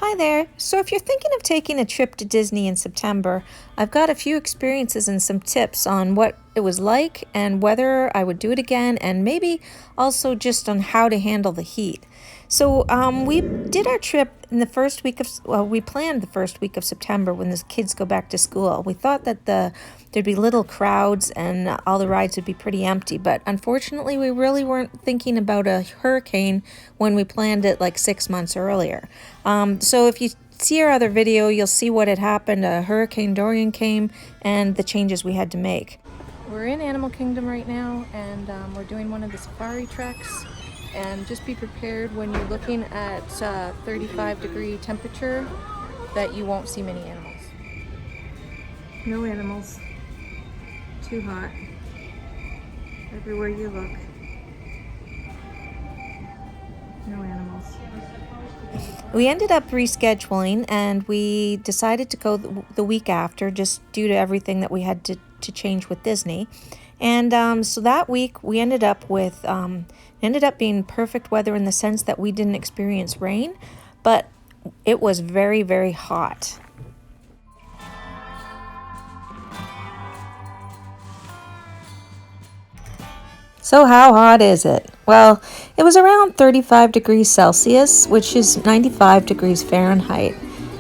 Hi there. So, if you're thinking of taking a trip to Disney in September, I've got a few experiences and some tips on what it was like and whether I would do it again, and maybe also just on how to handle the heat. We did our trip in the first week of, well, we planned the first week of September when the kids go back to school. We thought that there'd be little crowds and all the rides would be pretty empty, but unfortunately, we really weren't thinking about a hurricane when we planned it like 6 months earlier. So if you see our other video, you'll see what had happened. Hurricane Dorian came and the changes we had to make. We're in Animal Kingdom right now, and we're doing one of the safari treks. And just be prepared when you're looking at 35-degree temperature that you won't see many animals. No animals. Too hot. Everywhere you look. No animals. We ended up rescheduling and we decided to go the week after, just due to everything that we had to change with Disney. And so that week we ended up being perfect weather in the sense that we didn't experience rain, but it was very, very hot. So how hot is it? Well, it was around 35 degrees Celsius, which is 95 degrees Fahrenheit.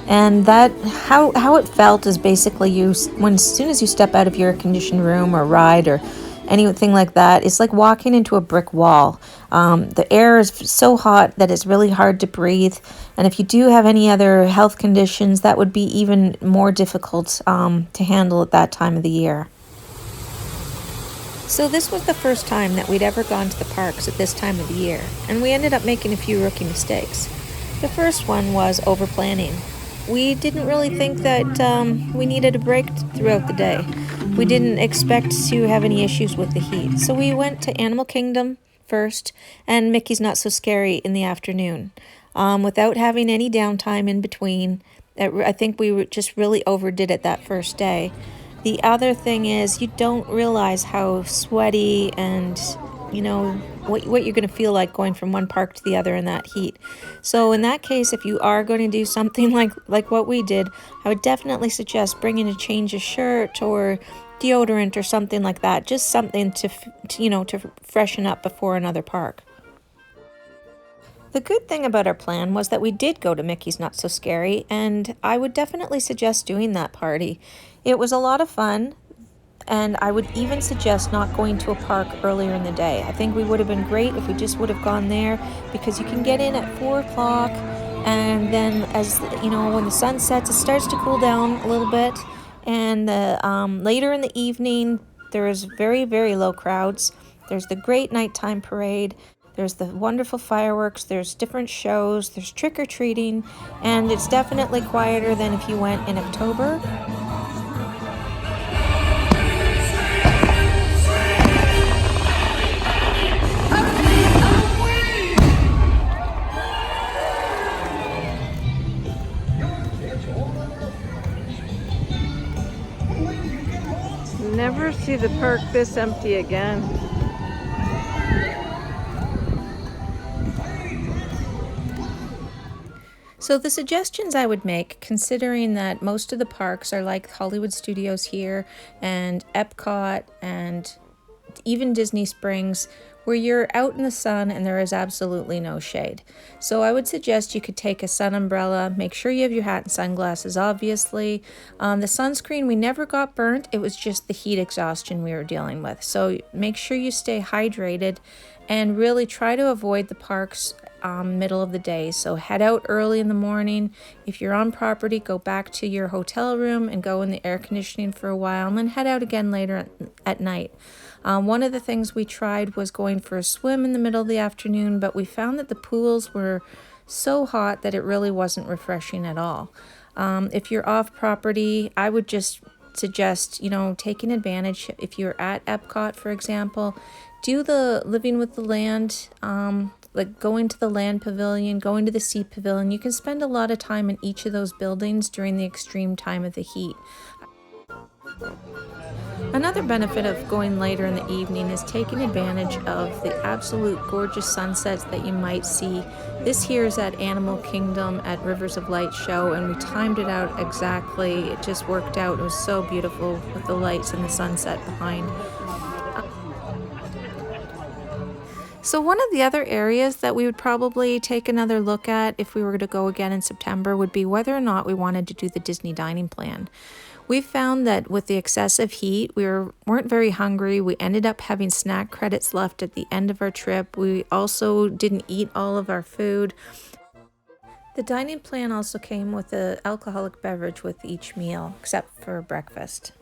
And that how it felt is basically as soon as you step out of your air-conditioned room or ride or anything like that, it's like walking into a brick wall. The air is so hot that it's really hard to breathe. And if you do have any other health conditions, that would be even more difficult to handle at that time of the year. So this was the first time that we'd ever gone to the parks at this time of the year, and we ended up making a few rookie mistakes. The first one was over-planning. We didn't really think that we needed a break throughout the day. We didn't expect to have any issues with the heat, so we went to Animal Kingdom first and Mickey's Not So Scary in the afternoon. Without having any downtime in between, I think we just really overdid it that first day. The other thing is you don't realize how sweaty and, what you're going to feel like going from one park to the other in that heat. So in that case, if you are going to do something like what we did, I would definitely suggest bringing a change of shirt or deodorant or something like that. Just something to freshen up before another park. The good thing about our plan was that we did go to Mickey's Not So Scary, and I would definitely suggest doing that party. It was a lot of fun, and I would even suggest not going to a park earlier in the day. I think we would have been great if we just would have gone there, because you can get in at 4 o'clock, and then when the sun sets, it starts to cool down a little bit, and later in the evening, there is very, very low crowds. There's the great nighttime parade. There's the wonderful fireworks, there's different shows, there's trick-or-treating, and it's definitely quieter than if you went in October. Never see the park this empty again. So the suggestions I would make, considering that most of the parks are like Hollywood Studios here and Epcot and even Disney Springs, where you're out in the sun and there is absolutely no shade. So I would suggest you could take a sun umbrella, make sure you have your hat and sunglasses, obviously. The sunscreen, we never got burnt, it was just the heat exhaustion we were dealing with. So make sure you stay hydrated and really try to avoid the parks middle of the day. So head out early in the morning. If you're on property, go back to your hotel room and go in the air conditioning for a while, and then head out again later at night. One of the things we tried was going for a swim in the middle of the afternoon, but we found that the pools were so hot that it really wasn't refreshing at all. If you're off property, I would just suggest, taking advantage. If you're at Epcot, for example, do the Living with the Land, like going to the Land Pavilion, going to the Sea Pavilion. You can spend a lot of time in each of those buildings during the extreme time of the heat. Another benefit of going later in the evening is taking advantage of the absolute gorgeous sunsets that you might see. This here is at Animal Kingdom at Rivers of Light show, and we timed it out exactly. It just worked out. It was so beautiful with the lights and the sunset behind. So one of the other areas that we would probably take another look at if we were to go again in September would be whether or not we wanted to do the Disney dining plan. We found that with the excessive heat, weren't very hungry. We ended up having snack credits left at the end of our trip. We also didn't eat all of our food. The dining plan also came with an alcoholic beverage with each meal, except for breakfast.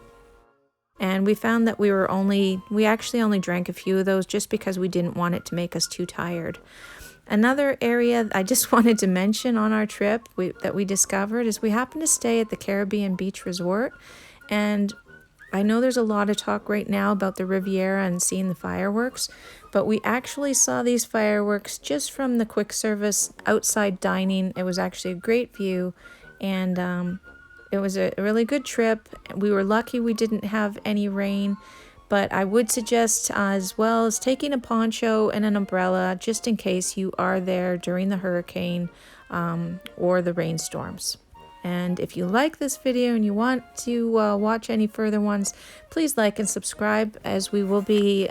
And we found that we actually only drank a few of those just because we didn't want it to make us too tired. Another area I just wanted to mention on our trip that we discovered is we happened to stay at the Caribbean Beach Resort. And I know there's a lot of talk right now about the Riviera and seeing the fireworks, but we actually saw these fireworks just from the quick service outside dining. It was actually a great view, and it was a really good trip. We were lucky we didn't have any rain, but I would suggest as well as taking a poncho and an umbrella just in case you are there during the hurricane or the rainstorms. And if you like this video and you want to watch any further ones, please like and subscribe, as we will be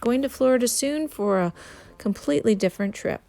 going to Florida soon for a completely different trip.